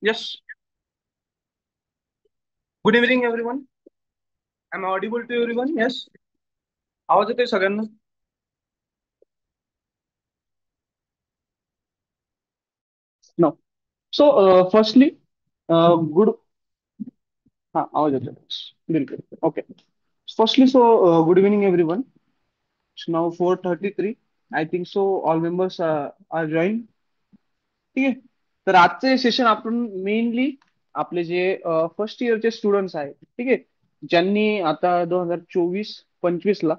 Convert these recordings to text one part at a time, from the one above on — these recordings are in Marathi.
Yes. Good evening, everyone. Am I audible to everyone? Yes. आवाज येतोय सगळ्यांना? No. So, firstly, good. हा, आवाज येतोय. बिलकुल. Okay. Firstly, good evening, everyone. It's now 4:33. I think so. All members are joined. ठीक आहे. तर आजचे सेशन आपण मेनली आपले जे फर्स्ट इयरचे स्टुडंट्स आहेत, ठीक आहे, ज्यांनी आता 2024-25 ला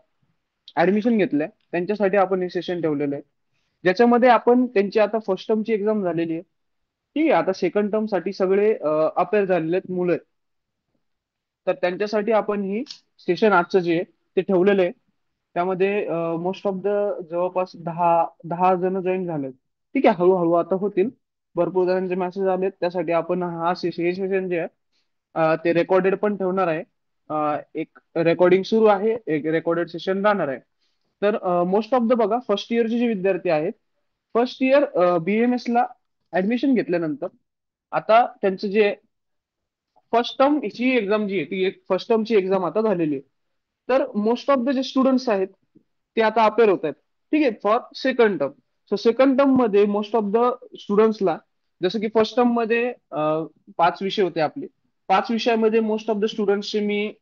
ऍडमिशन घेतलंय, त्यांच्यासाठी आपण हे सेशन ठेवलेलं आहे. ज्याच्यामध्ये आपण त्यांची आता फर्स्ट टर्मची एक्झाम झालेली आहे. ठीक आहे. आता सेकंड टर्म साठी सगळे अपेअर झालेले आहेत मुलं. तर त्यांच्यासाठी आपण ही सेशन आजचं जे आहे ते ठेवलेलं आहे. त्यामध्ये मोस्ट ऑफ द जवळपास 10 जण जॉईन झालेत. ठीक आहे. हळूहळू आता होतील. भरपूर जणांचे मेसेज आलेत. त्यासाठी आपण हे सेशन जे आहे ते रेकॉर्डेड पण ठेवणार आहे. एक रेकॉर्डिंग सुरू आहे, एक रेकॉर्डेड सेशन राहणार आहे. तर मोस्ट ऑफ द बघा, फर्स्ट इयरचे जे विद्यार्थी आहेत, फर्स्ट इयर बीएमएस ला ऍडमिशन घेतल्यानंतर आता त्यांचं जे फर्स्ट टर्म ची एक्झाम जी आहे ती एक फर्स्ट टर्मची एक्झाम आता झालेली आहे. तर मोस्ट ऑफ द जे स्टुडंट्स आहेत ते आता अपेअर होत आहेत. ठीक आहे, for second term. So second term मध्ये मोस्ट ऑफ द स्टुडंट्सला, जसं की फर्स्ट टर्म मध्ये 5 विषय होते आपले. 5 विषयामध्ये मोस्ट ऑफ द स्टुडंट्सचे मी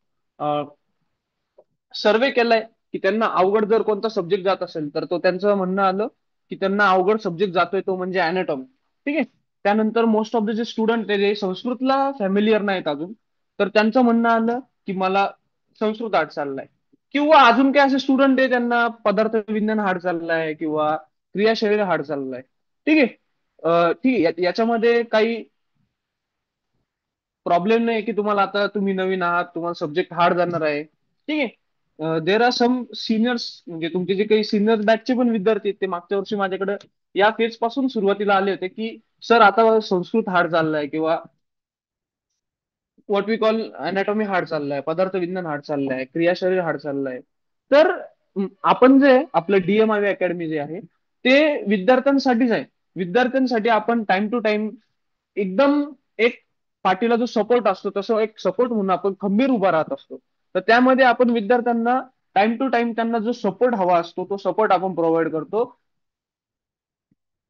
सर्वे केलाय की त्यांना अवघड जर कोणता सब्जेक्ट जात असेल तर तो त्यांचं म्हणणं आलं की त्यांना अवघड सब्जेक्ट जातोय तो म्हणजे अॅनाटॉमी. ठीक आहे. त्यानंतर मोस्ट ऑफ द जे स्टुडंट आहे जे संस्कृतला फॅमिलियर नाहीत अजून, तर त्यांचं म्हणणं आलं की मला संस्कृत आर्ट चाललाय. किंवा अजून काही असे स्टुडंट आहे त्यांना पदार्थ विज्ञान हार्ड चाललाय किंवा क्रियाशरीर हार्ड चाललाय. ठीक आहे. ठीक आहे. याच्यामध्ये काही प्रॉब्लेम नाही की तुम्हाला आता तुम्ही नवीन आहात, तुम्हाला सब्जेक्ट हार्ड जाणार आहे. ठीक आहे. देर आर सम सिनियर्स, म्हणजे तुमचे जे काही सिनियर बॅचचे पण विद्यार्थी आहेत ते मागच्या वर्षी माझ्याकडे या फेज पासून सुरुवातीला आले होते की सर आता संस्कृत हार्ड चाललाय किंवा व्हॉट वी कॉल अनॅटॉमी हार्ड चाललाय, पदार्थ विज्ञान हार्ड चाललाय, क्रियाशरीर हार्ड चाललाय. तर आपण जे आपलं डीएमआय अकॅडमी जे आहे ते विद्यार्थ्यांसाठीच आहे. विद्यार्थ्यांसाठी आपण टाइम टू टाइम एकदम एक पाठीला जो सपोर्ट असतो तसं एक सपोर्ट म्हणून आपण खंबीर उभा राहत असतो. तर त्यामध्ये आपण विद्यार्थ्यांना टाइम टू टाइम त्यांना जो सपोर्ट हवा असतो तो सपोर्ट आपण प्रोव्हाइड करतो.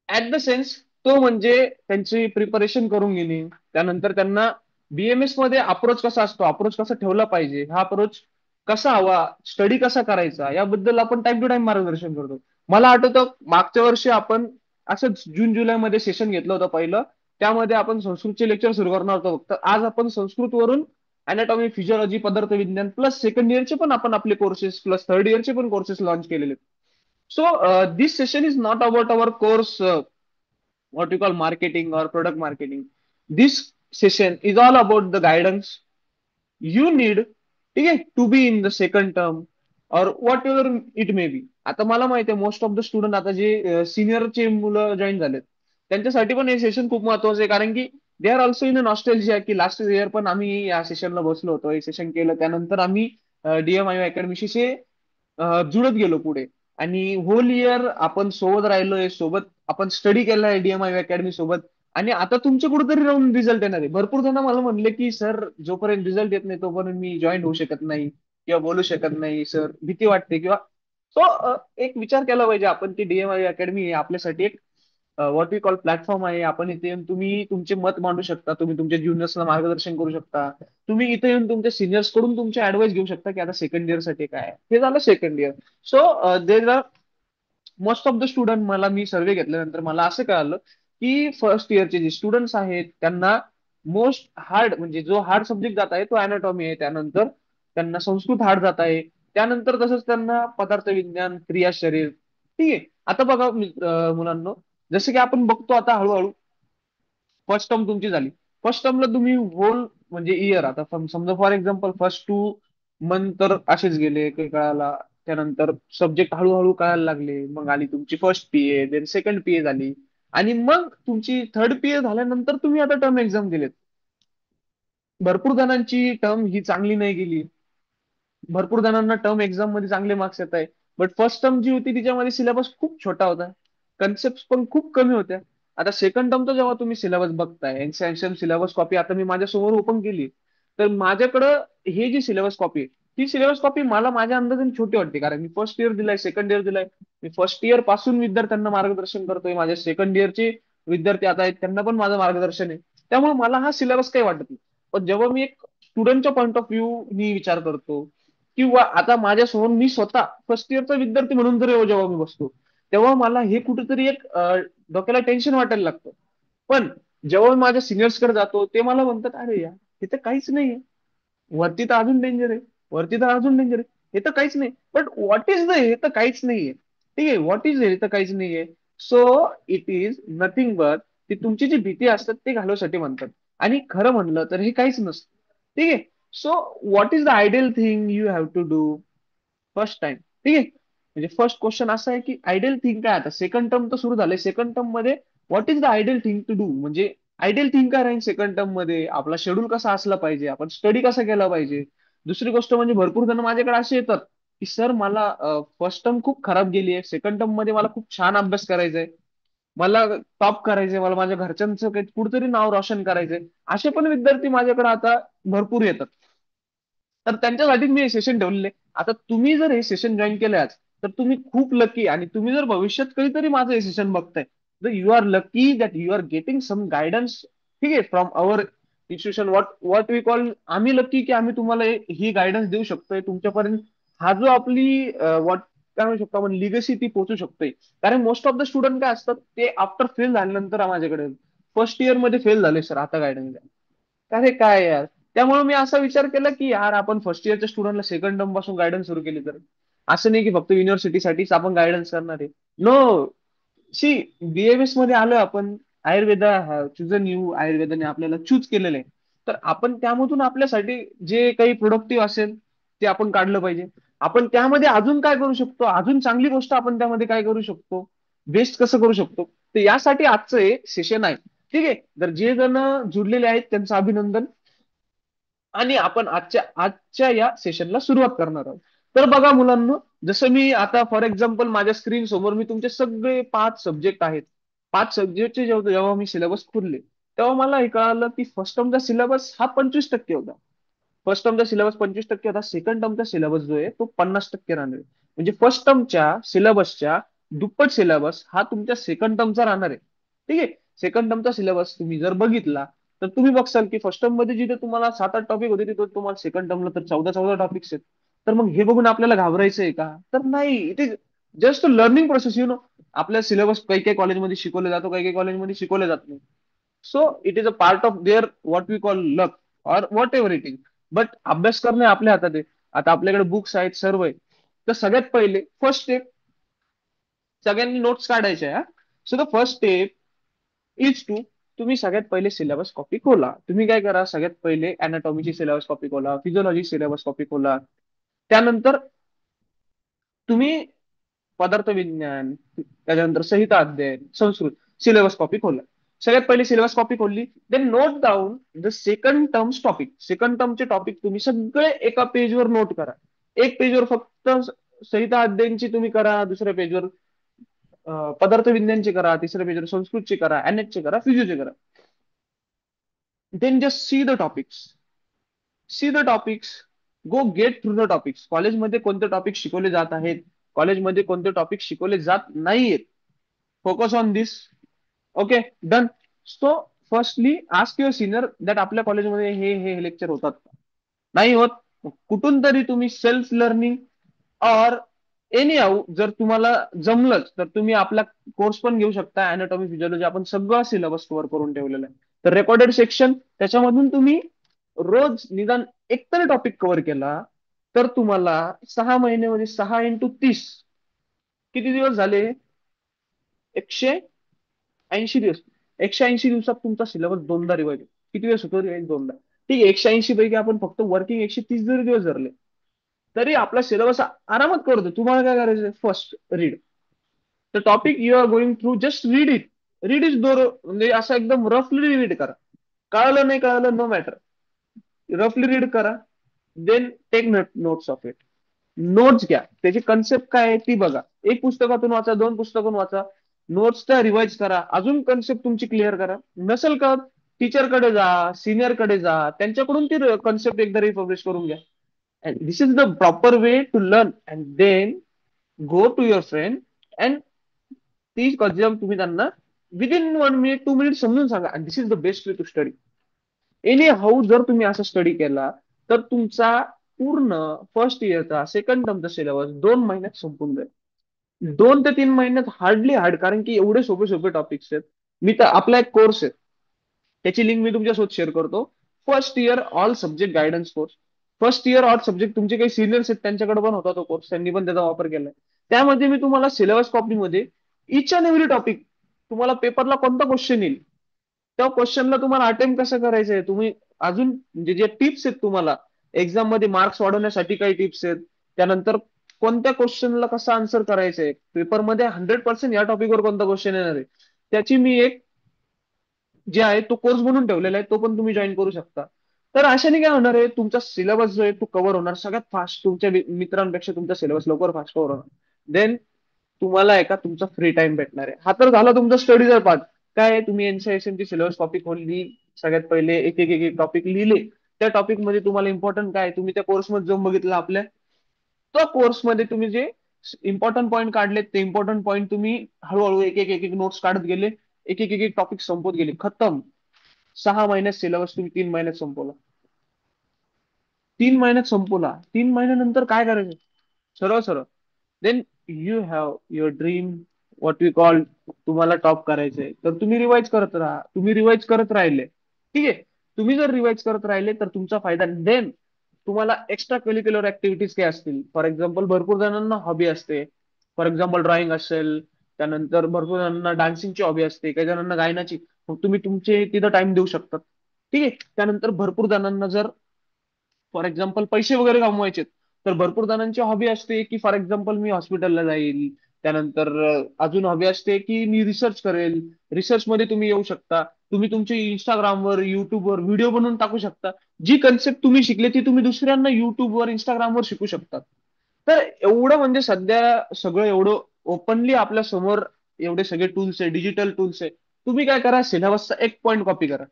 ऍट द सेन्स तो म्हणजे त्यांची प्रिपरेशन करून घेणे, त्यानंतर त्यांना बीएमएस मध्ये अप्रोच कसा असतो, अप्रोच कसा ठेवला पाहिजे, हा अप्रोच कसा हवा, स्टडी कसा करायचा, याबद्दल आपण टाइम टू टाइम मार्गदर्शन करतो. मला आठवतं मागच्या वर्षी आपण असंच जून जुलैमध्ये सेशन घेतलं होतं पहिलं. त्यामध्ये आपण संस्कृतचे लेक्चर सुरू करणार होतो. फक्त आज आपण संस्कृतवरून अॅनाटॉमी, फिजिओलॉजी, पदार्थ विज्ञान प्लस सेकंड इयरचे पण आपण आपले कोर्सेस प्लस थर्ड इयरचे पण कोर्सेस लॉन्च केलेले. So, this session is not about our course, what you call marketing or product marketing. This session is all about the guidance you need, ठीक आहे, to be in the second term or whatever it may be. आता मला माहिती आहे मोस्ट ऑफ द स्टुडंट आता जे सिनियरचे मुलं जॉईन झालेत त्यांच्यासाठी पण हे सेशन खूप महत्वाचं आहे, कारण की they are also in a nostalgia की लास्ट इयर पण आम्ही या सेशनला बसलो होतो, हे सेशन केलं, त्यानंतर आम्ही डीएमआय अकॅडमीशी जुळत गेलो पुढे. आणि होल इयर आपण सोबत राहिलोय, सोबत आपण स्टडी केलाय डीएमआय अकॅडमी सोबत. आणि आता तुमचे कुठेतरी राहून रिझल्ट येणार आहे. भरपूर जण मला म्हणले की सर जोपर्यंत रिझल्ट येत नाही तोपर्यंत मी जॉईन होऊ शकत नाही किंवा बोलू शकत नाही सर, भीती वाटते किंवा सो एक विचार केला पाहिजे आपण की डीएमआय अकॅडमी आपल्यासाठी एक व्हॉट वी कॉल प्लॅटफॉर्म आहे. आपण इथे येऊन तुम्ही तुमचे मत मांडू शकता, तुम्ही तुमच्या ज्युनियर्सला मार्गदर्शन करू शकता, तुम्ही इथे येऊन तुमच्या सिनियर्स कडून तुमचे ऍडवाइस घेऊ शकता की आता सेकंड इयर साठी काय आहे. हे झालं second year. So there are most of the student, मला मी सर्वे घेतल्यानंतर मला असं कळालं की फर्स्ट इयरचे जे स्टुडंट्स आहेत त्यांना मोस्ट हार्ड म्हणजे जो हार्ड सब्जेक्ट जात आहे तो अॅनाटॉमी आहे. त्यानंतर त्यांना संस्कृत हार्ड जात आहे. त्यानंतर तसंच त्यांना पदार्थ विज्ञान, क्रिया शरीर. ठीक आहे. आता बघा मुलांना, जसं की आपण बघतो आता हळूहळू फर्स्ट टर्म तुमची झाली. फर्स्ट टर्मला तुम्ही होल म्हणजे इयर, आता समजा फॉर एक्झाम्पल फर्स्ट 2 मंथ तर असेच गेले काही काळाला. त्यानंतर सब्जेक्ट हळूहळू कळायला लागले, मग आली तुमची first PA, then second PA झाली, आणि मग तुमची थर्ड पीए झाल्यानंतर तुम्ही आता टर्म एक्झाम दिलेत. भरपूर जणांची टर्म ही चांगली नाही गेली. भरपूर जणांना टर्म एक्झाम मध्ये चांगले मार्क्स येत आहे. बट फर्स्ट टर्म जी होती तिच्यामध्ये सिलेबस खूप छोटा होता, कन्सेप्ट पण खूप कमी होत्या. आता सेकंड टर्मचा जेव्हा तुम्ही सिलेबस बघताय, एनसीएम सिलेबस कॉपी आता मी माझ्यासमोर ओपन केली, तर माझ्याकडं हे जी सिलेबस कॉपी आहे, ती सिलेबस कॉपी मला माझ्या अंदाजाने छोटी वाटते. कारण मी फर्स्ट इयर दिलाय, सेकंड इयर दिलाय. मी फर्स्ट इयर पासून विद्यार्थ्यांना मार्गदर्शन करतोय. माझे सेकंड इयरचे विद्यार्थी आता आहेत, त्यांना पण माझं मार्गदर्शन आहे. त्यामुळे मला हा सिलेबस काही वाटत नाही. पण जेव्हा मी एक स्टुडंटच्या पॉईंट ऑफ व्ह्यू मी विचार करतो, किंवा आता माझ्यासमोर मी स्वतः फर्स्ट इयरचा विद्यार्थी म्हणून जर जेव्हा मी बसतो, तेव्हा मला हे कुठेतरी एक डोक्याला टेन्शन वाटायला लागतं. पण जेव्हा मी माझ्या सिनियर्सकडे जातो, ते मला म्हणतात, "अरे यार, हे तर काहीच नाहीये. वरती तर अजून डेंजर आहे. वरती तर अजून डेंजर आहे. हे तर काहीच नाही." बट व्हॉट इज द हे तर काहीच नाहीये. ठीक आहे, व्हॉट इज हे तर काहीच नाहीये. So it is nothing but ती तुमची जी भीती असतात ते घालवण्यासाठी म्हणतात. आणि खरं म्हणलं तर हे काहीच नसतं. ठीक आहे. So what is the ideal thing you have to do first time. ठीक आहे. म्हणजे फर्स्ट क्वेश्चन असा आहे की आयडियल थिंग काय. आता सेकंड टर्म तर सुरू झालंय. सेकंड टर्म मध्ये what is the ideal thing to do, म्हणजे आयडियल थिंग काय राहील सेकंड टर्म मध्ये, आपला शेड्यूल कसा असला पाहिजे, आपण स्टडी कसा केला पाहिजे. दुसरी गोष्ट म्हणजे भरपूर जण माझ्याकडे असे येतात की सर मला फर्स्ट टर्म खूप खराब गेली आहे, सेकंड टर्म मध्ये मला खूप छान अभ्यास करायचा आहे, मला टॉप करायचंय, मला माझ्या घरच्यांचं काही कुठेतरी नाव रोशन करायचंय. असे पण विद्यार्थी माझ्याकडे आता भरपूर येतात. तर त्यांच्यासाठी मी हे सेशन ठेवलेले. आता तुम्ही जर हे सेशन जॉईन केले आज, तर तुम्ही खूप लकी. आणि तुम्ही जर भविष्यात कधीतरी माझं हे सेशन बघताय, तर you are lucky that you are getting some guidance. ठीक आहे, from our institution. What what we call, आम्ही लकी की आम्ही तुम्हाला ही गायडन्स देऊ शकतोय तुमच्यापर्यंत. हा जो आपली व्हॉट काय म्हणू शकतो आपण, लिगसी ती पोहोचू शकतोय. कारण मोस्ट ऑफ द स्टुडंट काय असतात, ते आफ्टर फेल झाल्यानंतर माझ्याकडे फर्स्ट इयर मध्ये फेल झाले सर, आता गायडन्स द्या. अरे काय यार. त्यामुळे मी असा विचार केला की यार, आपण फर्स्ट इयरच्या स्टुडंटला सेकंड टर्म पासून गायडन्स सुरू केली तर असं नाही की फक्त युनिव्हर्सिटीसाठीच आपण गायडन्स करणार आहे. नो. सी, बीएमएस मध्ये आलो आपण, आयुर्वेदा चूज अ न्यू, आयुर्वेदाने आपल्याला चूज केलेलं आहे. तर आपण त्यामधून आपल्यासाठी जे काही प्रोडक्टिव्ह असेल ते आपण काढलं पाहिजे. आपण त्यामध्ये अजून काय करू शकतो, अजून चांगली गोष्ट आपण त्यामध्ये काय करू शकतो, बेस्ट कसं करू शकतो. तर यासाठी आजचं हे सेशन आहे. ठीक आहे. तर जे जण जुडलेले आहेत त्यांचं अभिनंदन. आणि आपण आजच्या आजच्या या सेशनला सुरुवात करणार आहोत. तर बघा मुलांनो, जसं मी आता फॉर एक्झाम्पल माझ्या स्क्रीन समोर मी तुमचे सगळे 5 सब्जेक्ट आहेत. 5 सब्जेक्टचे जेव्हा जेव्हा मी सिलेबस खोलले, तेव्हा मला हे कळालं की फर्स्ट टर्मचा सिलेबस हा 25% होता. फर्स्ट टर्मचा सिलेबस 25% होता. सेकंड टर्मचा सिलेबस जो आहे तो 50% राहणार आहे. म्हणजे फर्स्ट टर्मच्या सिलेबसच्या दुप्पट सिलेबस हा तुमच्या सेकंड टर्मचा राहणार आहे. ठीक आहे. सेकंड टर्मचा सिलेबस तुम्ही जर बघितला, तर तुम्ही बघसाल की फर्स्ट टर्म मध्ये जिथे तुम्हाला 7-8 टॉपिक होते, तिथे तुम्हाला सेकंड टर्मला तर 14-14 टॉपिक्स आहेत. तर मग हे बघून आपल्याला घाबरायचं आहे का, तर नाही. It is just a learning process. आपल्या सिलेबस काही काही कॉलेजमध्ये शिकवले जातो, काही काही कॉलेजमध्ये शिकवले जात नाही. So it is a part of there what we call luck, or whatever it is. But अभ्यास करणे आपल्या हातात आहे. आता आपल्याकडे बुक्स आहेत, सर्व आहे. तर सगळ्यात पहिले फर्स्ट स्टेप, सगळ्यांनी नोट्स काढायच्या. So the first step is to, तुम्ही सगळ्यात पहिले सिलेबस कॉपी खोला. तुम्ही काय करा, सगळ्यात पहिले अनाटॉमीची सिलेबस कॉपी खोला, फिजिओलॉजी सिलेबस कॉपी खोला. त्यानंतर तुम्ही पदार्थ विज्ञान, त्याच्यानंतर संहिता अध्ययन, संस्कृत सिलेबस कॉपी खोला. सगळ्यात पहिली सिलेबस कॉपी खोलली, then note down the second terms topic. Second टर्मचे टॉपिक तुम्ही सगळे एका पेजवर नोट करा. एक पेजवर फक्त संहिता अध्ययनची तुम्ही करा, दुसऱ्या पेजवर पदार्थ विज्ञानची करा, तिसऱ्या पेजवर संस्कृतची करा, एनएचची करा, फिजिओची करा. Then just see the topics. See the topics. Go get through the topics. कॉलेजमध्ये कोणते टॉपिक शिकवले जात आहेत, कॉलेजमध्ये कोणते टॉपिक शिकवले जात नाहीयेत. Focus on this. Okay, done. So firstly ask your senior that आपल्या कॉलेजमध्ये हे लेक्चर होतात का? नाही होत. कुठून तरी तुम्ही self learning or any how, जर तुम्हाला जमलंच तर तुम्ही आपला कोर्स पण घेऊ शकता, अॅनाटॉमी फिजिओलॉजी. आपण सगळं सिलेबस कव्हर करून ठेवलेलं आहे. तर रेकॉर्डेड सेक्शन, त्याच्यामधून तुम्ही रोज निदान एकतरी टॉपिक कव्हर केला, तर तुम्हाला 6 महिन्यामध्ये 6 × 30 किती दिवस झाले, 180 दिवस. 180 दिवसात तुमचा सिलेबस दोनदा रिवाइज. किती दिवस होतो रिवाइज, दोनदा. ठीक आहे. 180 पैकी आपण फक्त वर्किंग 130 जरी दिवस धरले, तरी आपला सिलेबस आरामात करतो. तुम्हाला काय करायचं, first read the topic you are going through, just read it. Read is दोर, म्हणजे असं एकदम रफली रीड करा. कळालं नाही कळालं, नो मॅटर, रफली रीड करा. Then take notes of it. Notes घ्या, त्याची कन्सेप्ट काय आहे ती बघा. एक पुस्तकातून वाचा, 2 पुस्तकातून वाचा. नोट्स त्या रिवाइज करा, अजून कन्सेप्ट तुमची क्लिअर करा. नसेल का, टीचरकडे जा, सिनियरकडे जा, त्यांच्याकडून ती कन्सेप्ट एकदा रिपब्लिश करून घ्या. And this is the proper way to learn. And then go to your friend अँड ती कन्सेप्ट तुम्ही त्यांना विदिन 1 मिनिट 2 मिनिट समजून सांगा. And this is the best way to study. Anyhow जर तुम्ही असा स्टडी केला तर तुमचा पूर्ण फर्स्ट इयरचा सेकंड टर्मचा सिलेबस 2 महिन्यात संपून जाईल. 2 ते 3 महिन्यात हार्डली हार्ड, कारण की एवढे सोपे सोपे टॉपिक्स आहेत. मी तर आपला एक कोर्स आहे, त्याची लिंक मी तुमच्यासोबत शेअर करतो. First year all subject guidance course. First year all subject तुमचे काही सिनियर्स आहेत त्यांच्याकडे पण होता तो कोर्स, त्यांनी पण त्याचा वापर केलाय. त्यामध्ये मी तुम्हाला सिलेबस कॉपीमध्ये इच अँड एव्हरी टॉपिक, तुम्हाला पेपरला कोणता क्वेश्चन येईल, त्या क्वेश्चनला तुम्हाला अटेम्प्ट कसं करायचंय, तुम्ही अजून म्हणजे जे टिप्स आहेत तुम्हाला एक्झाम मध्ये मार्क्स वाढवण्यासाठी काही टिप्स आहेत, त्यानंतर कोणत्या क्वेश्चनला कसं आन्सर करायचंय पेपरमध्ये 100% या टॉपिकवर कोणता क्वेश्चन येणार आहे, त्याची मी एक जे आहे तो कोर्स बनवून ठेवलेला आहे, तो पण तुम्ही जॉईन करू शकता. तर अशाने काय होणार आहे, तुमचा सिलेबस जो आहे तो कव्हर होणार सगळ्यात फास्ट, तुमच्या मित्रांपेक्षा तुमचा सिलेबस लवकर फास्ट कव्हर होणार. देन तुम्हाला एका तुमचा फ्री टाइम भेटणार आहे. हा तर झाला तुमचा स्टडीचा पार्ट. काय आहे, तुम्ही एनसीआयएसएम ची सिलेबस कॉपी खोलली, सगळ्यात पहिले एक एक एक टॉपिक लिहिले. त्या टॉपिक मध्ये तुम्हाला इम्पॉर्टंट काय आहे, तुम्ही त्या कोर्समध्ये जाऊन बघितलं आपल्या, त्या कोर्समध्ये तुम्ही जे इम्पॉर्टंट पॉईंट काढले ते इम्पॉर्टंट पॉईंट तुम्ही हळूहळू एक एक नोट्स काढत गेले, एक एक टॉपिक संपवत गेले, खतम. 6 महिन्यात सिलेबस तुम्ही 3 महिन्यात संपवला. 3 महिन्यात संपवला. 3 महिन्यानंतर काय करायचं? सरळ सरळ then you have your dream, what we call, तुम्हाला टॉप करायचंय तर तुम्ही रिवाइज करत राहा. तुम्ही रिवाइज करत राहिले, ठीक आहे, तुम्ही जर रिवाइज करत राहिले तर तुमचा फायदा. देन तुम्हाला एक्स्ट्रा करिक्युलर ऍक्टिव्हिटीज काय असतील, फॉर एक्झाम्पल भरपूर जणांना हॉबी असते, फॉर एक्झाम्पल ड्रॉइंग असेल, त्यानंतर भरपूर जणांना डान्सिंगची हॉबी असते, काही जणांना गायनाची, मग तुम्ही तुमचे तिथं टाइम देऊ शकता, ठीक आहे. त्यानंतर भरपूर जणांना जर फॉर एक्झाम्पल पैसे वगैरे कमवायचे, तर भरपूर जणांची हॉबी असते की फॉर एक्झाम्पल मी हॉस्पिटलला जाईल, त्यानंतर अजून हॉबी असते की मी रिसर्च करेल. रिसर्च मध्ये तुम्ही येऊ शकता, तुम्ही तुमचे इंस्टाग्रामवर युट्यूबवर व्हिडिओ बनवून टाकू शकता. जी कन्सेप्ट तुम्ही शिकले ती तुम्ही दुसऱ्यांना युट्यूबवर इंस्टाग्रामवर शिकू शकता. तर एवढं म्हणजे सध्या सगळं एवढं ओपनली आपल्या समोर, एवढे सगळे टूल्स आहे, डिजिटल टूल्स आहे. तुम्ही काय करा, सिलेबसचा एक पॉईंट कॉपी करा,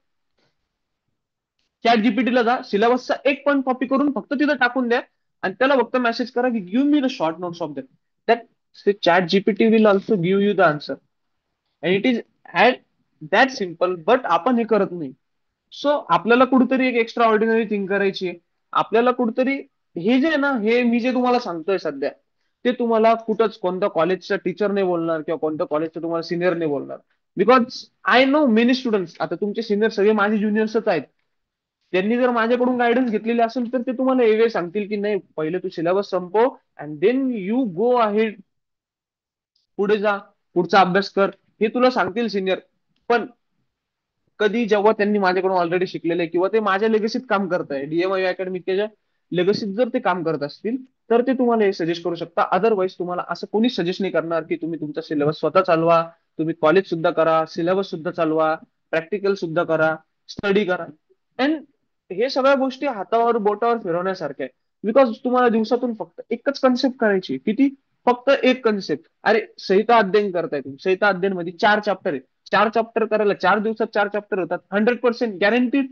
चॅट जीपीटीला जा, सिलेबसचा एक पॉईंट कॉपी करून फक्त तिथं टाकून द्या, आणि त्याला फक्त मेसेज करा की give me the short notes of that chat GPT will also give you the answer. And it is at that simple, but आपण हे करत नाही. सो आपल्याला कुठेतरी एक एक्स्ट्रा ऑर्डिनरी थिंग करायची आहे. आपल्याला कुठेतरी हे जे आहे ना, हे मी जे तुम्हाला सांगतोय सध्या, ते तुम्हाला कुठंच कोणत्या कॉलेजच्या टीचर नाही बोलणार किंवा कोणत्या कॉलेजच्या तुम्हाला सिनियर नाही बोलणार. Because I know many students, आता तुमचे सिनियर सगळे माझे ज्युनियर्सच आहेत. त्यांनी जर माझ्याकडून गायडन्स घेतलेली असेल तर ते तुम्हाला वेगळे सांगतील की नाही, पहिले तू सिलेबस संपव and then you go ahead, पुढे जा, पुढचा अभ्यास कर, हे तुला सांगतील सिनियर. पण कधी जेव्हा त्यांनी माझ्याकडून ऑलरेडी शिकलेले किंवा ते माझ्या लेगसीत काम करत आहे, डीएमआय अकॅडमीच्या लेगसीत जर ते काम करत असतील, तर ते तुम्हाला हे सजेस्ट करू शकता. अदरवाईज तुम्हाला असं कोणीच सजेस्ट नाही करणार की तुम्ही तुमचा सिलेबस स्वतः चालवा. तुम्ही कॉलेज सुद्धा करा, सिलेबस सुद्धा चालवा, प्रॅक्टिकल सुद्धा करा, स्टडी करा. अँड हे सगळ्या गोष्टी हातावर बोटावर फिरवण्यासारख्या आहे. बिकॉज तुम्हाला दिवसातून फक्त एकच कन्सेप्ट करायची, किती, फक्त एक कन्सेप्ट. अरे संहिता अध्ययन करताय तुम्ही, संहिता अध्ययन मध्ये 4 चॅप्टर आहे, 4 चॅप्टर करायला 4 दिवसात 4 चॅप्टर होतात, 100% गॅरंटीड.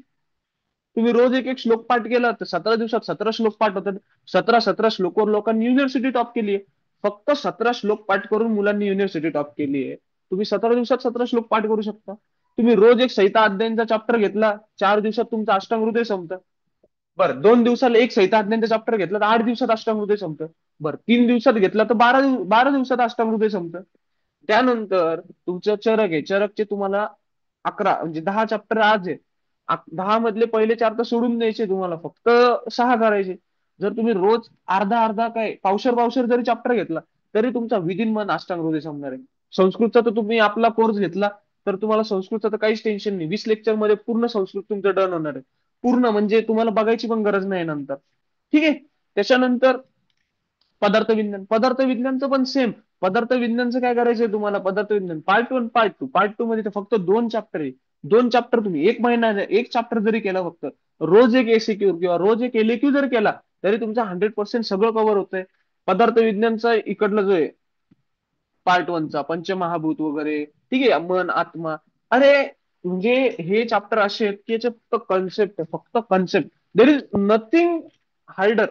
तुम्ही रोज एक एक श्लोक पाठ केला तर 17 दिवसात 17 श्लोक पाठ होतात. 17 श्लोकवर लोकांनी युनिव्हर्सिटी टॉप केली आहे. फक्त 17 श्लोक पाठ करून मुलांनी युनिव्हर्सिटी टॉप केली आहे. तुम्ही 17 दिवसात 17 श्लोक पाठ करू शकता. तुम्ही रोज एक संहिता अध्ययनचा चॅप्टर घेतला, 4 दिवसात तुमचं अष्टांग संपतं. बरं, 2 दिवसाला एक संहिता अध्ययनचा चॅप्टर घेतला तर 8 दिवसात अष्टांग संपतं. बरं, 3 दिवसात घेतला तर 12 दिवसात अष्टांग संपतं. त्यानंतर तुमचं चरक आहे, चरकचे तुम्हाला 11 म्हणजे 10 चॅप्टर आज आहे. 10 मधले पहिले 4 तर सोडून द्यायचे, तुम्हाला फक्त 6 करायचे. जर तुम्ही रोज अर्धा अर्धा काय पावशर पावशर जरी चॅप्टर घेतला, तरी तुमचा विदिन मन अष्टांग हृदय संपणार आहे. संस्कृतचा तर तुम्ही आपला कोर्स घेतला तर तुम्हाला संस्कृतचं तर काहीच टेन्शन नाही, 20 लेक्चर मध्ये पूर्ण संस्कृत तुमचं डन होणार आहे. पूर्ण म्हणजे तुम्हाला बघायची पण गरज नाही नंतर, ठीक आहे. त्याच्यानंतर पदार्थ विज्ञानचं पण सेम. पदार्थ विज्ञानचं काय करायचंय तुम्हाला, पदार्थ विज्ञान पार्ट 1 पार्ट 2 मध्ये तर फक्त 2 चॅप्टर आहे. 2 चॅप्टर तुम्ही एक महिना एक चॅप्टर जरी केला, फक्त रोज एक एसीक्यू किंवा रोज एक एलएक्यू जर केला, तरी तुमचा 100% सगळं कव्हर होतंय. पदार्थ विज्ञानचा इकडलं जो आहे पार्ट 1चा पंचमहाभूत वगैरे, ठीक आहे, मन आत्मा. अरे म्हणजे हे चॅप्टर असे आहेत की याचे फक्त कन्सेप्ट आहे, फक्त concept. There is nothing harder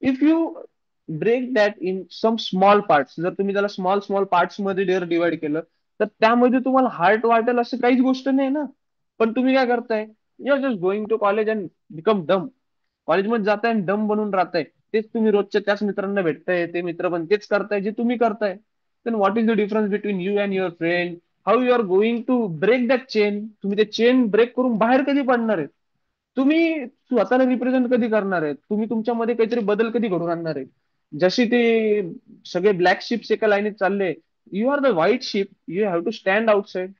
if you break that in some small parts. जर तुम्ही त्याला स्मॉल स्मॉल पार्ट्स मध्ये डिवाइड केलं, तर त्यामध्ये तुम्हाला हार्ड वाटेल असं काहीच गोष्ट नाही ना. पण तुम्ही काय करताय, you are just going to college and become dumb. कॉलेजमध्ये जाताय आणि डम बनून राहताय. तेच तुम्ही रोजच्या त्याच मित्रांना भेटताय, ते मित्र पण तेच करताय जे तुम्ही करताय. Then what is the difference between you and your friend? How you are going to break that chain? तुम्ही ते चेन ब्रेक करून बाहेर कधी पडणार आहे? तुम्ही स्वतःला रिप्रेझेंट कधी करणार आहे? तुम्ही तुमच्यामध्ये काहीतरी बदल कधी घडवून आणणार आहे? जशी ते सगळे ब्लॅक शिप्स एका लाईनीत चालले, you are the white ship. You have to stand outside.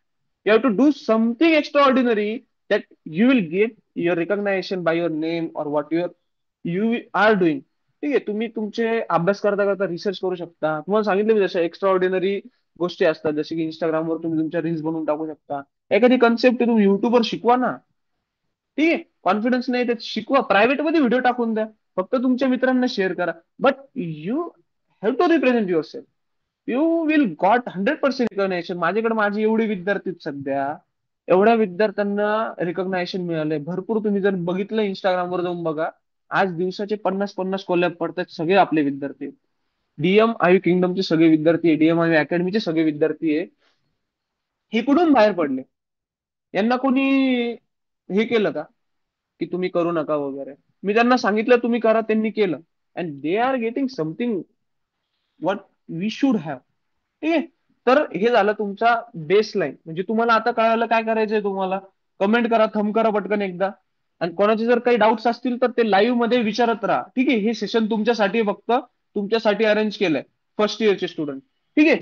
You have to do something extraordinary that you will get your recognization by your name or what you are doing. ठीक आहे, तुम्ही तुमचे अभ्यास करता करता रिसर्च करू शकता. तुम्हाला सांगितलं मी जसं एक्स्ट्रा ऑर्डिनरी गोष्टी असतात, जसे की इंस्टाग्रामवर तुम्ही तुमच्या रील्स बनवून टाकू शकता. एखादी कन्सेप्ट तुम्ही युट्यूबवर शिकवा ना. ठीक आहे, कॉन्फिडन्स नाही तर शिकवा, प्रायव्हेट मध्ये व्हिडिओ टाकून द्या. फक्त तुमच्या मित्रांना शेअर करा. But you have to represent yourself. You will got 100% recognization. माझ्याकडे माझे एवढे विद्यार्थी आहेत सध्या, एवढ्या विद्यार्थ्यांना रिकॉग्नायझेशन मिळालंय भरपूर. तुम्ही जर बघितलं इंस्टाग्रामवर जाऊन बघा, आज दिवसाचे 50-50 कोलॅब पडतात, सगळे आपले विद्यार्थी. डीएम आयू किंगडमचे सगळे विद्यार्थी आहे, डीएम आयू अकॅडमीचे सगळे विद्यार्थी आहे. हे कुठून बाहेर पडले? यांना कोणी हे केलं का की तुम्ही करू नका वगैरे? मी त्यांना सांगितलं तुम्ही करा, त्यांनी केलं. And they are getting something what we should have. ठीक आहे. तर हे झालं तुमचा बेस लाईन. म्हणजे तुम्हाला आता कळालं काय करायचंय तुम्हाला. कमेंट करा, थंब करा पटकन एकदा. आणि कोणाचे जर काही डाऊट्स असतील तर ते लाईव्ह मध्ये विचारत राहा. ठीक आहे, हे सेशन तुमच्यासाठी फक्त तुमच्यासाठी अरेंज केलंय, फर्स्ट इयरचे स्टुडंट. ठीक आहे,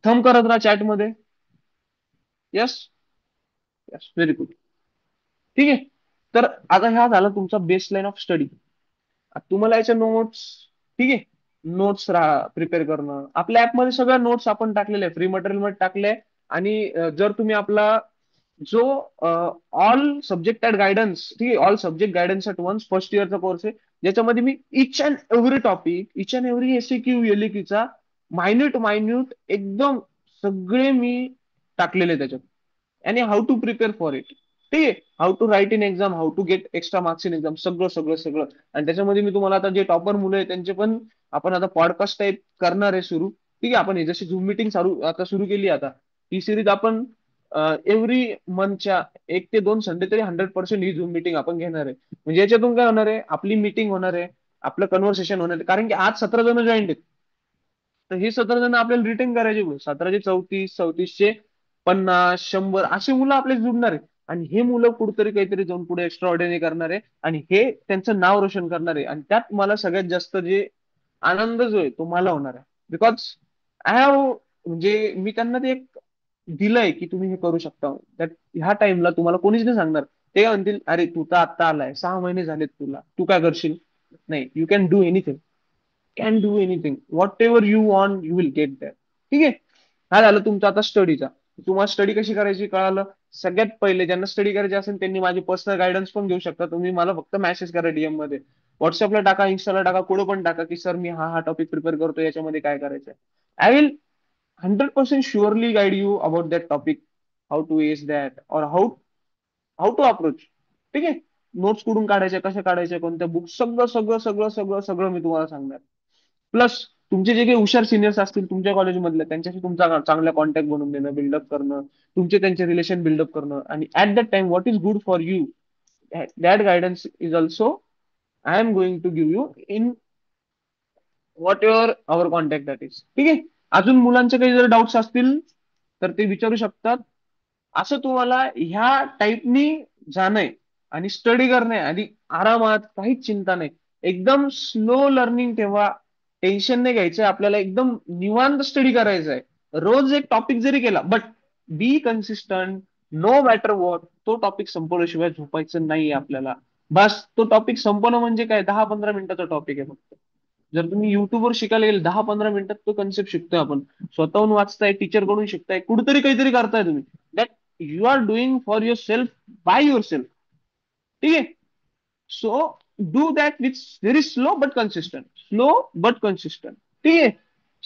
थंब करत राहा चॅट मध्ये. Yes, yes, very good. ठीक आहे. तर आता हा झाला तुमचा बेस लाईन ऑफ स्टडी. तुम्हाला याच्या नोट्स, ठीक आहे, नोट्स प्रिपेअर करणं. आपल्या ऍपमध्ये सगळ्या नोट्स आपण टाकलेल्या आहे, फ्री मटेरियल मध्ये टाकले. आणि जर तुम्ही आपला जो ऑल सब्जेक्ट ऍट गायडन्स, ठीक आहे, all subject guidance at once first इयरचा कोर्स आहे, ज्याच्यामध्ये मी each and every topic, each and every SAQ एलईक्यूचा मायन्यूट मायन्यूट एकदम सगळे मी टाकलेले त्याच्यात. आणि how to prepare for it. ठीक आहे, how to write in exam, how to get extra marks in exam, सगळं सगळं सगळं. आणि त्याच्यामध्ये मी तुम्हाला आता जे टॉपर मुलं आहेत त्यांचे पण आपण आता पॉडकास्ट टाईप करणार आहे सुरू. ठीक आहे, आपण हे जशी झूम मिटिंग आता सुरू केली आता, ही सिरीज आपण एव्हरी मंथच्या 1 ते 2 संडे तरी 100% ही झूम मिटिंग आपण घेणार आहे. म्हणजे याच्यातून काय होणार आहे, आपली मिटिंग होणार आहे, आपलं कन्व्हर्सेशन होणार आहे. कारण की आज 17 जण जॉईन आहेत. तर हे 17 जण आपल्याला रिटेन करायचे. 17 चे 34, 34 चे 50, 100 अशी मुलं आपल्याला जुडणार आहे. आणि हे मुलं कुठेतरी काहीतरी जाऊन पुढे एक्स्ट्रा ऑर्डिनरी करणार आहे, आणि हे त्यांचं नाव रोशन करणार आहे. आणि त्यात मला सगळ्यात जास्त जे आनंद जो आहे तो मला होणार आहे. बिकॉज आय हॅव, म्हणजे मी त्यांना ते एक दिलंय की तुम्ही हे करू शकता. त्यात ह्या टाइमला तुम्हाला कोणीच नाही सांगणार. ते काय म्हणतील, अरे तू तर आत्ता आलाय, 6 महिने झालेत तुला, तू काय करशील? नाही, you can do anything. Can do anything, what ever you want you will get that. ठीक आहे. हा झालं तुमचा आता स्टडीचा. तुम्हाला स्टडी कशी करायची कळालं. सगळ्यात पहिले ज्यांना स्टडी करायची असेल त्यांनी माझी पर्सनल गायडन्स पण घेऊ शकता. तुम्ही मला फक्त मेसेज करा डीएम मध्ये, व्हॉट्सअपला टाका, इन्स्टाला टाका, कुठं पण टाका की सर मी हा हा टॉपिक प्रिपेअर करतो, याच्यामध्ये काय करायचंय. I will 100% surely guide you about that topic, how to ace that or how how to approach. ठीक आहे, नोट्स कुठून काढायचे, कशा काढायचे, कोणत्या बुक, सगळं सगळं सगळं सगळं सगळं मी तुम्हाला सांगणार. प्लस तुमचे जे काही हुशार सिनियर्स असतील तुमच्या कॉलेजमधले, त्यांच्याशी तुमचा चांगला कॉन्टॅक्ट बनवून देणं, बिल्डअप करणं, तुमचे त्यांचे रिलेशन बिल्डअप करणं. आणि at that time what is good for you, that guidance is also I am going to give you in what your our contact that is. ठीक आहे. अजून मुलांचे काही जर डाऊट्स असतील तर ते विचारू शकतात. असं तुम्हाला ह्या टाईपनी जाणंय आणि स्टडी करणे आणि आरामात, काहीच चिंता नाही. एकदम स्लो लर्निंग ठेवा. टेन्शन नाही घ्यायचंय आपल्याला, एकदम निवांत स्टडी करायचा आहे. रोज एक टॉपिक जरी केला, but be consistent, no matter what. तो टॉपिक संपवल्याशिवाय झोपायचं नाही आपल्याला. बस तो टॉपिक संपवणं म्हणजे काय, 10-15 मिनिटाचा टॉपिक आहे फक्त. जर तुम्ही युट्यूबवर शिकायला गेल 10-15 मिनिटात तो कन्सेप्ट शिकतोय आपण. स्वतःहून वाचताय, टीचर कडून शिकताय, कुठेतरी काहीतरी करताय तुम्ही. That you are doing for yourself, by yourself. ठीक आहे. So do that with very slow but consistent, slow but consistent. ठीक आहे.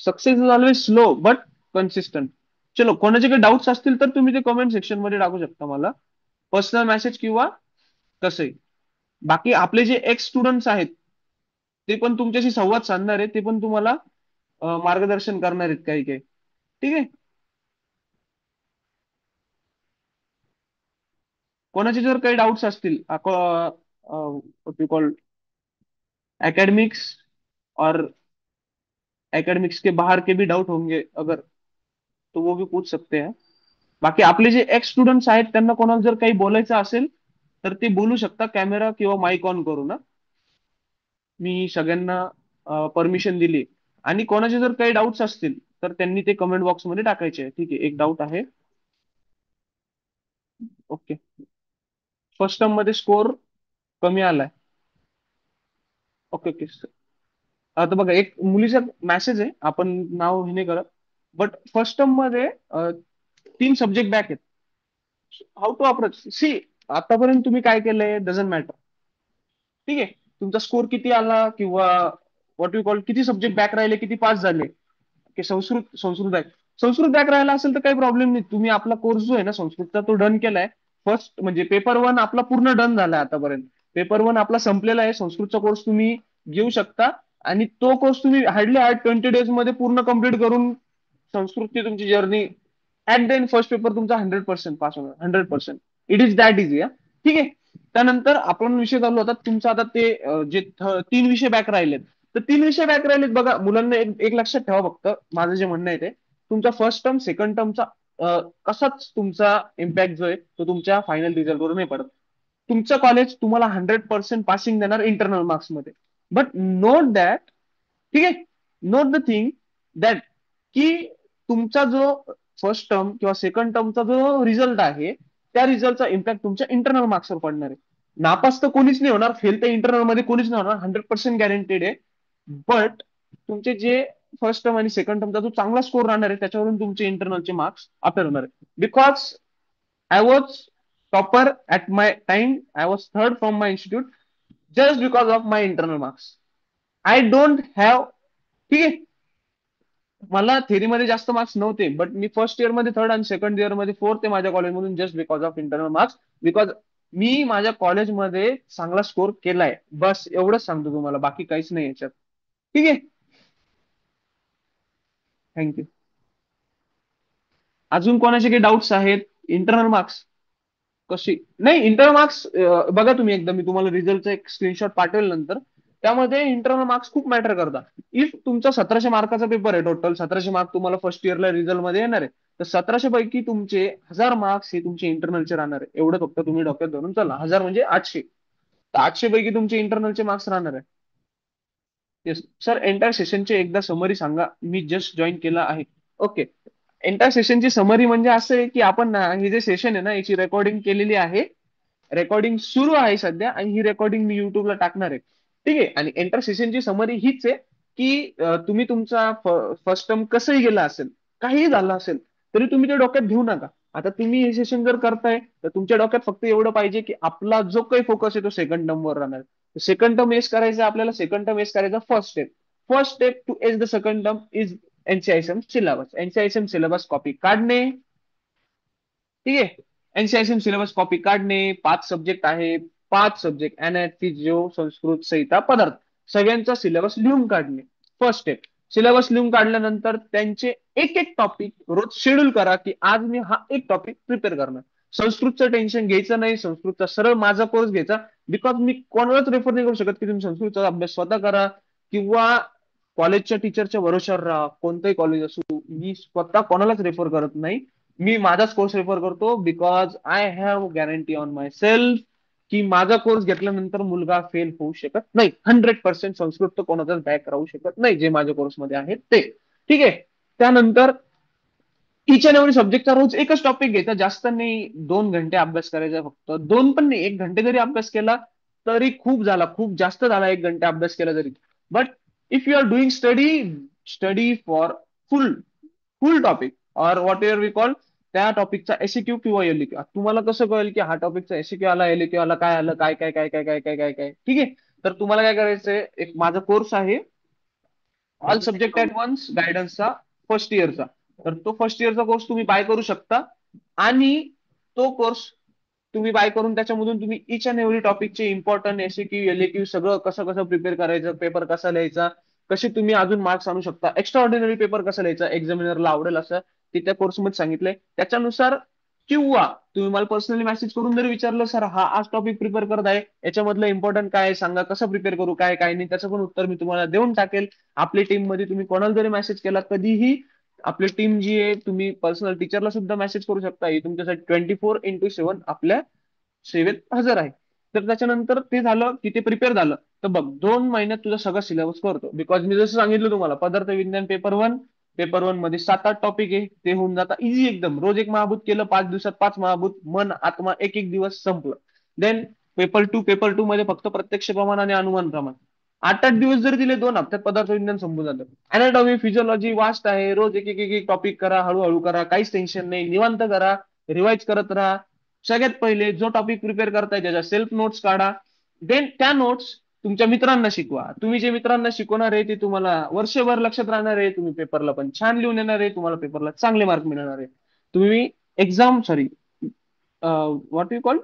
Success is always slow but consistent. चलो, कोणाचे काही डाऊट्स असतील तर तुम्ही ते कमेंट सेक्शन मध्ये टाकू शकता मला, पर्सनल मेसेज किंवा कसंही. बाकी आपले जे एक्स स्टुडंट्स आहेत ते पण तुमच्याशी संवाद साधणार आहेत, ते पण तुम्हाला मार्गदर्शन करणार आहेत काही काही. ठीक आहे. कोणाचे जर काही डाऊट्स असतील कॉल एकेडमिक्स और एकेडमिक्स के बाहर के भी डाउट होंगे अगर, तो वो भी पूछ सकते हैं. बाकी आपले जे एक्स स्टुडंट्स आहेत त्यांना कोणाला जर काही बोलायचं असेल तर ते बोलू शकता कॅमेरा किंवा माईक ऑन करू ना. मी सगळ्यांना परमिशन दिली. आणि कोणाचे जर काही डाऊट्स असतील तर त्यांनी ते कमेंट बॉक्समध्ये टाकायचे आहे. ठीक आहे, एक डाऊट आहे. ओके. फर्स्ट टर्म मध्ये स्कोर कमी आलाय. Okay okay. आता बघा, एक मुलीचा मेसेज आहे, आपण नाव हे नाही करत. बट फर्स्ट टर्म मध्ये 3 सब्जेक्ट बॅक आहेत. How to approach see. आतापर्यंत तुम्ही काय केलंय डझंट मॅटर. ठीक आहे. तुमचा स्कोर किती आला किंवा व्हॉट यू कॉल किती सब्जेक्ट बॅक राहिले, किती पास झाले, की संस्कृत संस्कृत बॅक. संस्कृत बॅक राहिला असेल तर काही प्रॉब्लेम नाही. तुम्ही आपला कोर्स जो आहे ना संस्कृतचा तो डन केलाय. फर्स्ट म्हणजे पेपर वन आपला पूर्ण डन झालाय आतापर्यंत. पेपर वन आपला संपलेला आहे. संस्कृतचा कोर्स तुम्ही घेऊ शकता. आणि तो कोर्स तुम्ही हार्डली हार्ड 20 डेज मध्ये पूर्ण कम्प्लीट करून संस्कृतची तुमची journey at the end first paper तुमचा 100% पास होणार. 100%. It is that easy. ठीक आहे. त्यानंतर आपण विषय चालू होता तुमचा आता ते जे 3 विषय बॅक राहिलेत. तर 3 विषय बॅक राहिलेत बघा मुलांना, एक एक लक्षात ठेवा फक्त. माझं जे म्हणणं आहे ते, तुमचा फर्स्ट टर्म सेकंड टर्मचा कसाच तुमचा इम्पॅक्ट जो आहे तो तुमच्या फायनल रिझल्टवर नाही पडत. तुमचं कॉलेज तुम्हाला 100% पासिंग देणार इंटरनल मार्क्समध्ये. बट नोट दॅट, ठीक आहे, नोट द थिंग दॅट, की तुमचा जो फर्स्ट टर्म किंवा सेकंड टर्मचा जो रिझल्ट आहे त्या रिझल्टचा इम्पॅक्ट तुमच्या इंटरनल मार्क्सवर पडणार आहे. नापास तर कोणीच नाही होणार, फेल तर इंटरनल मध्ये कोणीच नाही होणार, 100% गॅरंटेड आहे. बट तुमचे जे फर्स्ट टर्म आणि सेकंड टर्मचा जो चांगला स्कोर राहणार आहे त्याच्यावरून तुमचे इंटरनलचे मार्क्स अपेअर होणार आहे. Because I was topper at my time, I was third from my institute, just because of my internal marks. I don't have, ठीक आहे, मला थेरीमध्ये जास्त मार्क्स नव्हते, बट मी फर्स्ट इयर मध्ये थर्ड आणि सेकंड इयर मध्ये फोर्थ आहे माझ्या कॉलेजमधून, just because of internal marks. Because मी माझ्या कॉलेजमध्ये चांगला स्कोर केलाय. बस एवढंच सांगतो तुम्हाला, बाकी काहीच नाही याच्यात. ठीक आहे. थँक्यू. अजून कोणाचे काही डाऊट्स आहेत? इंटरनल मार्क्स कशी नाही, इंटरनल मार्क्स बघा तुम्ही एकदा, मी तुम्हाला रिझल्टचा एक स्क्रीनशॉट पाठवेल नंतर. त्यामध्ये इंटरनल मार्क्स खूप मॅटर करतात. इफ तुमचा 1700 मार्काचा पेपर आहे, टोटल 1700 मार्क तुम्हाला फर्स्ट इयरला रिझल्ट मध्ये येणार आहे, तर 1700 पैकी तुमचे 1000 मार्क्स हे तुमचे इंटरनलचे राहणार आहे. एवढं फक्त तुम्ही डोक्यात धरून चला. 1000 म्हणजे 800, तर 800 पैकी तुमचे इंटरनलचे मार्क्स राहणार आहे. Yes sir. एंटायर सेशनचे एकदा समरी सांगा, मी जस्ट जॉईन केला आहे. ओके. एंटायर सेशनची समरी म्हणजे असं आहे की आपण ना हे जे सेशन आहे ना याची रेकॉर्डिंग केलेली आहे. रेकॉर्डिंग सुरू आहे सध्या आणि ही रेकॉर्डिंग मी युट्यूबला टाकणार आहे. ठीक आहे. आणि एंटर सेशनची समरी हीच आहे की तुम्ही तुमचा फर्स्ट टर्म कसंही गेला असेल, काहीही झालं असेल, तरी तुम्ही ते डोक्यात घेऊ नका. आता तुम्ही हे सेशन जर करताय तर तुमच्या डोक्यात फक्त एवढं पाहिजे की आपला जो काही फोकस आहे तो सेकंड टर्म वर राहणार. सेकंड टर्म एस करायचं आपल्याला, सेकंड टर्म एस करायचा. First step, first step to ace the second term is NCISM syllabus. NCISM syllabus copy काढणे. ठीक आहे. एनसीआयएसएम सिलेबस कॉपी काढणे. 5 सब्जेक्ट आहे, 5 सब्जेक्ट एनएच फिजिओ संस्कृत संहिता पदार्थ, सगळ्यांचा सिलेबस लिहून काढणे. First step. सिलेबस लिहून काढल्यानंतर त्यांचे एक एक टॉपिक रोज शेड्यूल करा की आज मी हा एक टॉपिक प्रिपेअर करणार. संस्कृतचं टेन्शन घ्यायचं नाही, संस्कृतचा सरळ माझा कोर्स घ्यायचा. बिकॉज मी कोणालाच रेफर नाही करू शकत की तुम्ही संस्कृतचा अभ्यास स्वतः करा किंवा कॉलेजच्या टीचरच्या भरोशावर राहा. कोणतंही कॉलेज असू, मी स्वतः कोणालाच रेफर करत नाही. मी माझाच कोर्स रेफर करतो because I have guarantee on my self की माझा कोर्स घेतल्यानंतर मुलगा फेल होऊ शकत नाही. 100% संस्कृत तर कोणाचाच बॅक राहू शकत नाही जे माझ्या कोर्समध्ये आहेत ते. ठीक आहे. त्यानंतर इच अँड एव्हरी सब्जेक्टचा रोज एकच टॉपिक घ्यायचा, जास्त नाही. 2 घंटे अभ्यास करायचा फक्त. दोन पण नाही, 1 घंटे जरी अभ्यास केला तरी खूप झाला, खूप जास्त झाला 1 घंटे अभ्यास केला तरी. But if you are doing study, study for full full topic or whatever we call त्या टॉपिकचा एसक्यू किंवा एलक्यू. तुम्हाला कसं कळेल की हा टॉपिकचा एसक्यू आला, एलक्यू आला, काय आलं, काय काय काय काय काय काय काय काय. ठीक आहे. तर तुम्हाला काय करायचंय, एक माझा कोर्स आहे ऑल सब्जेक्ट ऍट वन्स गायडन्सचा फर्स्ट इयरचा. तर तो फर्स्ट इयरचा कोर्स तुम्ही बाय करू शकता. आणि तो कोर्स तुम्ही बाय करून त्याच्यामधून तुम्ही इच अँड एव्हरी टॉपिकचे इम्पॉर्टंट एसएक्यू एलएक्यू सगळं कसं कसं प्रिपेअर करायचं, पेपर कसा लिहायचा, कसे तुम्ही अजून मार्क्स आणू शकता, एक्स्ट्रा ऑर्डिनरी पेपर कसा लिहायचा एक्झामिनरला आवडेल असं ते त्या कोर्समध्ये सांगितलंय. त्याच्यानुसार किंवा तुम्ही मला पर्सनली मेसेज करून जरी विचारलं, सर हा आज टॉपिक प्रिपेअर करत आहे, याच्यामधलं इम्पॉर्टंट काय आहे सांगा, कसं प्रिपेअर करू, काय काय नाही, त्याचं पण उत्तर मी तुम्हाला देऊन टाकेल. आपली टीम मध्ये तुम्ही कोणाला जरी मेसेज केला कधीही, आपली टीम जी आहे तुम्ही पर्सनल टीचरला सुद्धा मेसेज करू शकता, ही तुमच्यासाठी 24x7 आपल्या सेवेत हजर आहे. तर त्याच्यानंतर ते झालं की ते प्रिपेअर झालं. तर बघ 2 महिन्यात तुझा सगळा सिलेबस करतो. बिकॉज मी जसं सांगितलं तुम्हाला, पदार्थ विज्ञान पेपर वन मध्ये 7-8 टॉपिक आहे, ते होऊन जातात इझी एकदम. रोज एक महाभूत केलं, 5 दिवसात 5 महाभूत, मन आत्मा एक एक दिवस संपलं. देन पेपर टू मध्ये फक्त प्रत्यक्ष प्रमाण आणि अनुमान प्रमाण. 8-8 दिवस जर दिले, 2 हफ्त्यात पदार्थ विज्ञान संपून जातं. अनाटॉमी फिजिओलॉजी वास्ट आहे, रोज एक टॉपिक करा, हळूहळू करा, काहीच टेन्शन नाही, निवांत करा, रिवाइज करत राहा. सगळ्यात पहिले जो टॉपिक प्रिपेअर करताय त्याच्या सेल्फ नोट्स काढा. देन त्या नोट्स तुमच्या मित्रांना शिकवा. तुम्ही जे मित्रांना शिकवणार आहे ते तुम्हाला वर्षभर लक्षात राहणार आहे. तुम्ही पेपरला पण छान लिहून येणार आहे, तुम्हाला पेपरला चांगले मार्क मिळणार आहे. तुम्ही exam sorry what you call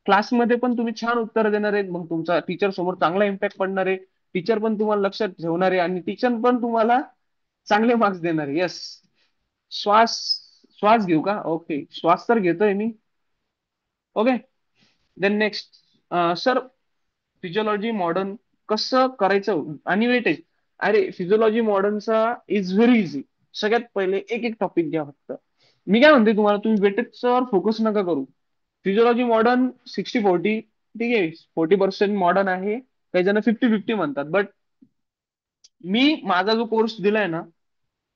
क्लासमध्ये पण तुम्ही छान उत्तर देणार आहेत. मग तुमचा टीचर समोर चांगला इम्पॅक्ट पडणार आहे. टीचर पण तुम्हाला लक्षात ठेवणार आहे आणि टीचर पण तुम्हाला चांगले मार्क्स देणार आहे. येस. श्वास श्वास घेऊ का? ओके, श्वास तर घेतोय मी. Okay. Then next, sir physiology modern कसं करायचं आणि वेटेज. अरे फिजिओलॉजी मॉडर्नचा इज व्हेरी इझी. सगळ्यात पहिले एक एक टॉपिक घ्या फक्त. मी काय म्हणते तुम्हाला, तुम्ही वेटेजवर फोकस नका करू. फिजिओलॉजी मॉडर्न 60-40, ठीक आहे, 40% मॉडर्न आहे, काही जण 50-50 म्हणतात. बट मी माझा जो कोर्स दिलाय ना,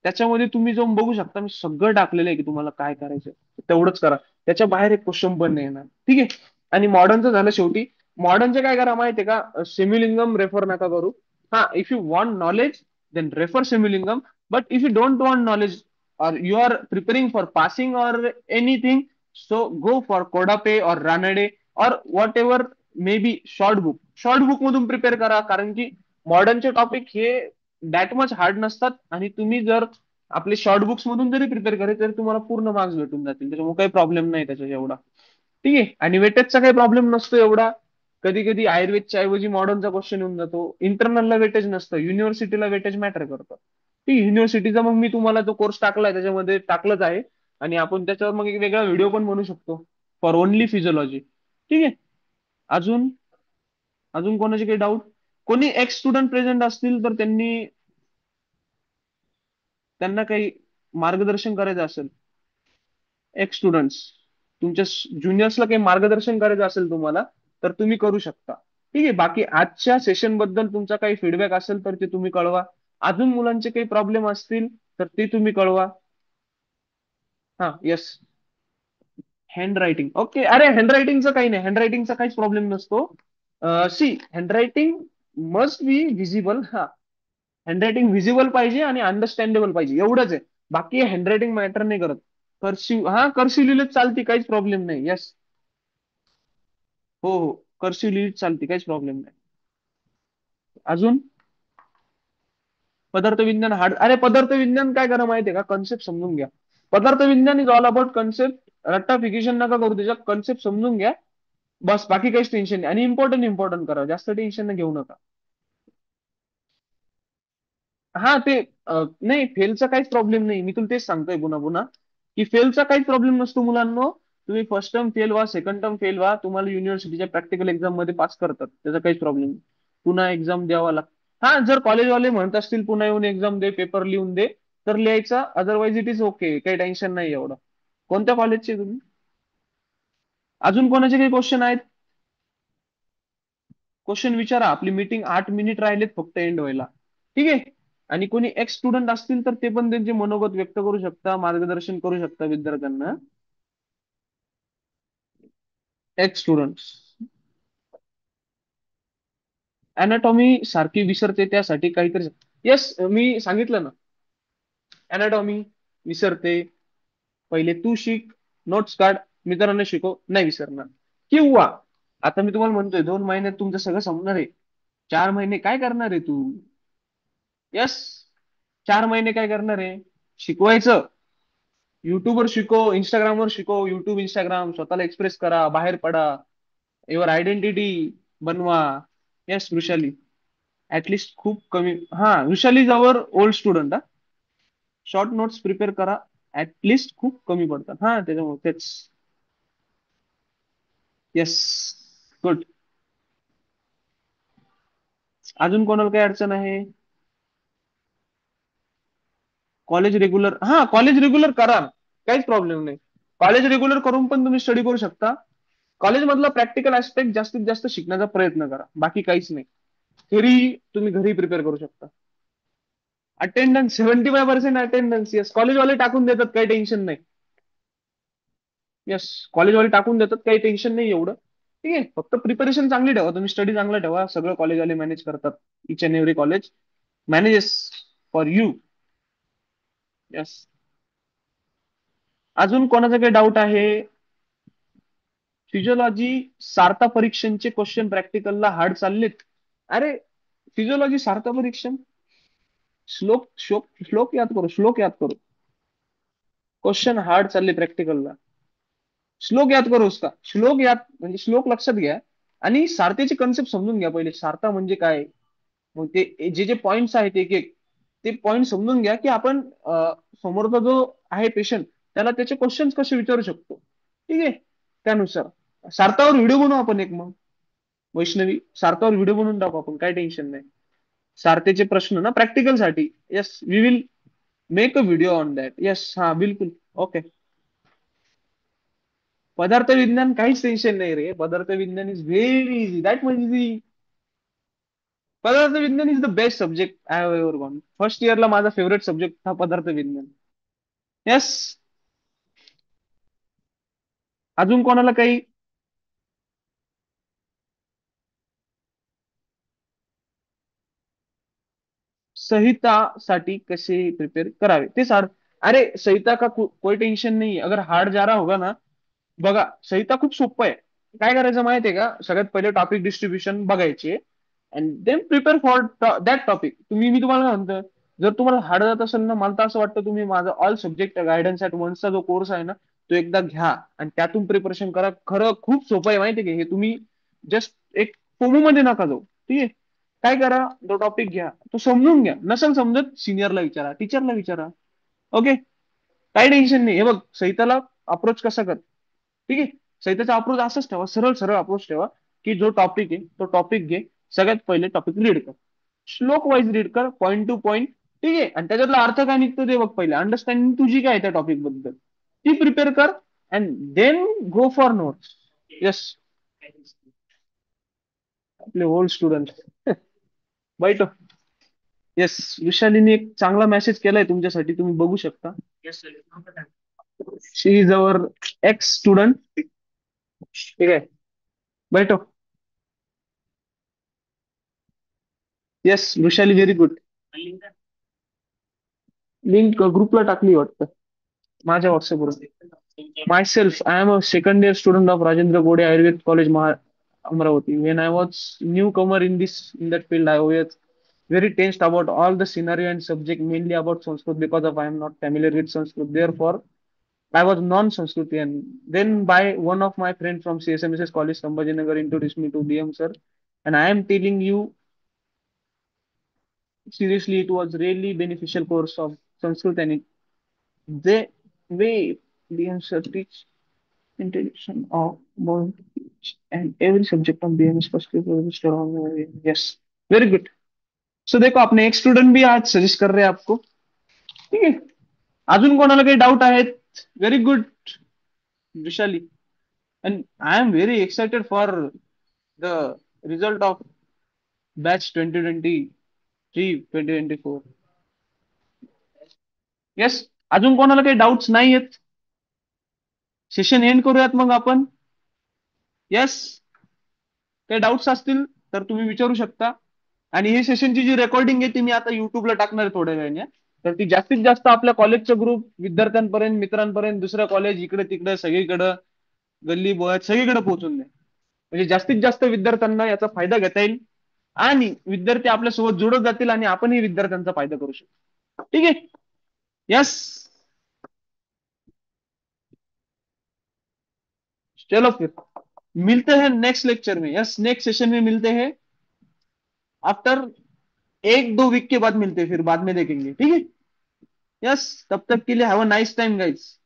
त्याच्यामध्ये तुम्ही जाऊन बघू शकता, मी सगळं टाकलेलं आहे की तुम्हाला काय करायचं तेवढंच करा. त्याच्या बाहेर एक क्वेश्चन पण नाही येणार, ठीक आहे. आणि मॉडर्नचं झालं शेवटी. मॉडर्नचे काय करा माहितीये का, सिम्युलिंगम रेफर नका करू. हा, if you want knowledge then refer Sembulingam. But if you don't want knowledge or you are preparing for passing or anything, so go for Kodape or Ranade or whatever, maybe short book मधून प्रिपेअर करा. कारण की मॉडर्नचे टॉपिक हे दॅट मच हार्ड नसतात आणि तुम्ही जर आपले शॉर्ट बुक्स मधून जरी प्रिपेअर केले तरी तुम्हाला पूर्ण मार्क्स भेटून जातील. त्याच्यामुळे काही प्रॉब्लेम नाही त्याच्या एवढा, ठीक आहे. आणि वेटेजचा काही प्रॉब्लेम नसतो एवढा. कधी कधी आयुर्वेदच्या ऐवजी मॉडर्नचा क्वेश्चन येऊन जातो. इंटरनलला वेटेज नसतं, युनिव्हर्सिटीला वेटेज मॅटर करतं. ती युनिव्हर्सिटीचा मग मी तुम्हाला जो कोर्स टाकलाय त्याच्यामध्ये टाकलंच आहे. आणि आपण त्याच्यावर मग एक वेगळा व्हिडिओ पण बनवू शकतो फॉर ओनली फिजिओलॉजी, ठीक आहे. अजून अजून कोणाचे काही डाऊट? कोणी एक्स स्टुडंट प्रेझेंट असतील तर त्यांना काही मार्गदर्शन करायचं असेल, एक्स स्टुडंट्स तुमच्या ज्युनियर्सला काही मार्गदर्शन करायचं असेल तुम्हाला, तर तुम्ही करू शकता, ठीक आहे. बाकी आजच्या सेशन बद्दल तुमचा काही फीडबॅक असेल तर ते तुम्ही कळवा. अजून मुलांचे काही प्रॉब्लेम असतील तर ते तुम्ही कळवा. हा, येस. Handwriting, okay. अरे हँड रायटिंगचं काही नाही, हँड रायटिंगचा काहीच प्रॉब्लेम नसतो. See, handwriting must be visible. हा, हँडरायटिंग व्हिजिबल पाहिजे आणि अंडरस्टँडेबल पाहिजे, एवढंच आहे. बाकी हँडरायटिंग मॅटर नाही करत. कर्सिव्ह, हा कर्सिव्ह लिहिलं चालते, काहीच प्रॉब्लेम नाही. येस. हो हो, कर्सिव्ह लिहिलं चालते, काहीच प्रॉब्लेम नाही. अजून पदार्थ विज्ञान हार्ड. अरे पदार्थ विज्ञान काय करा माहितीये का, कन्सेप्ट समजून घ्या. पदार्थ विज्ञान इज ऑल अबाउट कन्सेप्ट. रट्टाफिकेशन नका करू, त्याच्या कन्सेप्ट समजून घ्या. बस बाकी काहीच टेन्शन नाही. आणि इम्पॉर्टंट करा, जास्त टेन्शन घेऊ नका. हा ते नाही, फेलचा काहीच प्रॉब्लेम नाही. मी तुला तेच सांगतोय पुन्हा पुन्हा की फेलचा काहीच प्रॉब्लेम नसतो मुलांना. तुम्ही फर्स्ट टर्म फेल व्हा, सेकंड टर्म फेल व्हा, तुम्हाला युनिव्हर्सिटीच्या प्रॅक्टिकल एक्झाम मध्ये पास करतात, त्याचा काहीच प्रॉब्लेम नाही. पुन्हा एक्झाम द्यावा लागतो. हा, जर कॉलेजवाले म्हणत असतील पुन्हा येऊन एक्झाम दे, पेपर लिहून दे, तर लिहायचा. अदरवाईज इट इज ओके, काही टेन्शन नाही एवढं. कोणत्या कॉलेजचे तुम्ही? अजून कोणाचे काही क्वेश्चन आहेत? क्वेश्चन विचारा. आपली मीटिंग 8 मिनिट राहिलेत फक्त एंड व्हायला, ठीक आहे. आणि कोणी एक्स स्टुडंट असतील तर ते पण त्यांचे मनोगत व्यक्त करू शकता, मार्गदर्शन करू शकता विद्यार्थ्यांना. एक्स स्टुडंट अनाटॉमी सारखी विसरते त्यासाठी काहीतरी. येस, मी सांगितलं ना, अनाटॉमी विसरते. पहिले तू शिक, नोट्स काढ, मित्रांना शिकव, नाही विसरणार. किंवा आता मी तुम्हाला म्हणतोय 2 महिन्यात तुमचं सगळं संपणार आहे. 4 महिने काय करणार आहे तू? यस. 4 महिने काय करणार आहे? शिकवायचं. युट्यूबवर शिकव, इंस्टाग्रामवर शिकव, युट्यूब, इंस्टाग्राम, स्वतःला एक्सप्रेस करा, बाहेर पडा, युअर आयडेंटिटी बनवा. येस वृषाली. ऍटलिस्ट खूप कमी. हा, Vrushali is our old student. हा, शॉर्ट नोट्स प्रिपेअर करा. ऍटलिस्ट खूप कमी पडतात, हा त्याच्यामुळे तेच. येस. गुड. अजून कोणाला काही अडचण आहे? कॉलेज रेग्युलर, हा कॉलेज रेग्युलर करा. काहीच प्रॉब्लेम नाही. कॉलेज रेग्युलर करून पण तुम्ही स्टडी करू शकता. कॉलेजमधला प्रॅक्टिकल ऍस्पेक्ट जास्तीत जास्त शिकण्याचा प्रयत्न करा, बाकी काहीच नाही. थेरी तुम्ही घरी प्रिपेअर करू शकता. Attendance 75% attendance. येस, कॉलेजवाले टाकून देतात, काही टेन्शन नाही. येस, कॉलेजवाले टाकून देतात, काही टेन्शन नाही एवढं. ठीक आहे, फक्त प्रिपरेशन चांगली ठेवा, तुम्ही स्टडी चांगला ठेवा, सगळं कॉलेजवाले मॅनेज करतात. इच and every college manages for you. Yes. अजून कोणाचा काही डाऊट आहे? फिजिओलॉजी सारता परीक्षणचे क्वेश्चन प्रॅक्टिकलला हार्ड चाललेत. अरे, फिजिओलॉजी सारता परीक्षण, श्लोक याद करो, श्लोक याद करो. क्वेश्चन हार्ड चालले प्रॅक्टिकलला. श्लोक याद करो उसका, श्लोक याद म्हणजे श्लोक लक्षात घ्या. आणि सारथीची कन्सेप्ट समजून घ्या पहिले, सारता म्हणजे काय. मग ते जे जे पॉइंट्स आहेत एक एक, ते पॉइंट समजून घ्या की आपण समोरचा जो आहे पेशंट, त्याला त्याचे क्वेश्चन्स कसे विचारू शकतो. ठीक आहे, त्यानुसार सारतावर व्हिडिओ बनवू आपण एक मग. वैष्णवी, सारतावर व्हिडिओ बनवून टाकू आपण, काय टेन्शन नाही. सारथीचे प्रश्न ना प्रॅक्टिकल साठी. Yes, we will make a video on that. Yes, हा बिलकुल. ओके. पदार्थ विज्ञान काहीच टेन्शन नाही रे. पदार्थ विज्ञान is very easy, that much easy. पदार्थ विज्ञान is the best subject I have ever gone. First इयरला माझा फेवरेट सब्जेक्ट हा पदार्थ विज्ञान. येस. अजून कोणाला काही? संहितासाठी कसे प्रिपेअर करावे ते सार. अरे संहिता का कोई टेंशन नहीं, अगर हार्ड जा रहा होगा ना. बघा, संहिता खूप सोपं आहे. काय करायचं माहितीये का, सगळ्यात पहिले टॉपिक डिस्ट्रीब्युशन बघायचे. And then prepare for that topic. मी तुम्हाला काय म्हणतो, जर तुम्हाला हार्ड जात असेल ना, मला तर असं वाटतं तुम्ही माझा ऑल सब्जेक्ट गायडन्स ऍट वन्सचा जो कोर्स आहे ना, तो एकदा घ्या आणि त्यातून प्रिपरेशन करा. खरं खूप सोपं आहे माहितीये का हे. तुम्ही जस्ट एक फोमो मध्ये नका जाऊ. ठीक आहे, काय करा, तो टॉपिक घ्या, तो समजून घ्या. नसेल समजत, सिनियरला विचारा, टीचरला विचारा. ओके, काही टेन्शन नाही. हे बघ, संहिताला अप्रोच कसा कर. ठीक आहे, संहिताचा अप्रोच असंच ठेवा, सरळ सरळ अप्रोच ठेवा. की जो टॉपिक आहे तो टॉपिक घे, सगळ्यात पहिले टॉपिक रीड कर, श्लोक वाईज रीड कर, पॉईंट टू पॉईंट. ठीक आहे, आणि त्याच्यातला अर्थ काय निघतो ते बघ पहिले, अंडरस्टँडिंग तुझी काय आहे त्या टॉपिक बद्दल, ती प्रिपेअर कर. And then go for notes. Yes. आपले ओल्ड स्टुडंट. बाईट. येस, विशालीने एक चांगला मेसेज केलाय तुमच्यासाठी, तुम्ही बघू शकता. She is our ex student. ठीक आहे, बैठो. Yes Vrushali, very good. Link ग्रुपला टाकली वाटतं, माझ्या व्हॉट्सअपवर. Myself, I am a second year student of Rajendra Gode Ayurved college Amravati. When I was newcomer in that field, I was very tensed about all the scenario and subject, mainly about Sanskrit, because of I am not familiar with Sanskrit. Therefore, I was non-Sanskritian. Then by one of my friend from CSMSS College Sambhajinagar introduced me to DM sir, and I am telling you seriously, it was really beneficial course of Sanskrit, and the way DM sir teach introduction of both and every subject of BMS first yes, very good. So देखो, अपने एक स्टूडेंट भी आज सजेस्ट कर रहे हैं आपको. ठीक है, अजून कोणाला काही डाऊट आहेत? Very good Vishali. And I am very excited for the result of batch 2023-2024. Yes. अजून कोणाला काही डाऊट्स नाही आहेत? सेशन एंड करूयात मग आपण. येस, काही डाऊट्स असतील तर तुम्ही विचारू शकता. आणि ही सेशनची जी रेकॉर्डिंग आहे ती मी आता युट्यूबला टाकणार आहे थोड्या वेळाने. तर ती जास्तीत जास्त आपल्या कॉलेजचा ग्रुप, विद्यार्थ्यांपर्यंत, मित्रांपर्यंत, दुसऱ्या कॉलेज, इकडे तिकडे सगळीकडे, गल्ली बोळात सगळीकडे पोहोचून द्या. म्हणजे जास्तीत जास्त विद्यार्थ्यांना याचा फायदा घेता येईल आणि विद्यार्थी आपल्यासोबत जोडत जातील आणि आपणही विद्यार्थ्यांचा फायदा करू शकतो. ठीक है। यस। चलो फिर मिलते हैं नेक्स्ट लेक्चर में, यस नेक्स्ट सेशन में मिलते हैं। आफ्टर 1-2 वीक के बाद मिलते हैं, फिर बाद में देखेंगे, ठीक है। यस, तब तक के लिए have a nice time guys.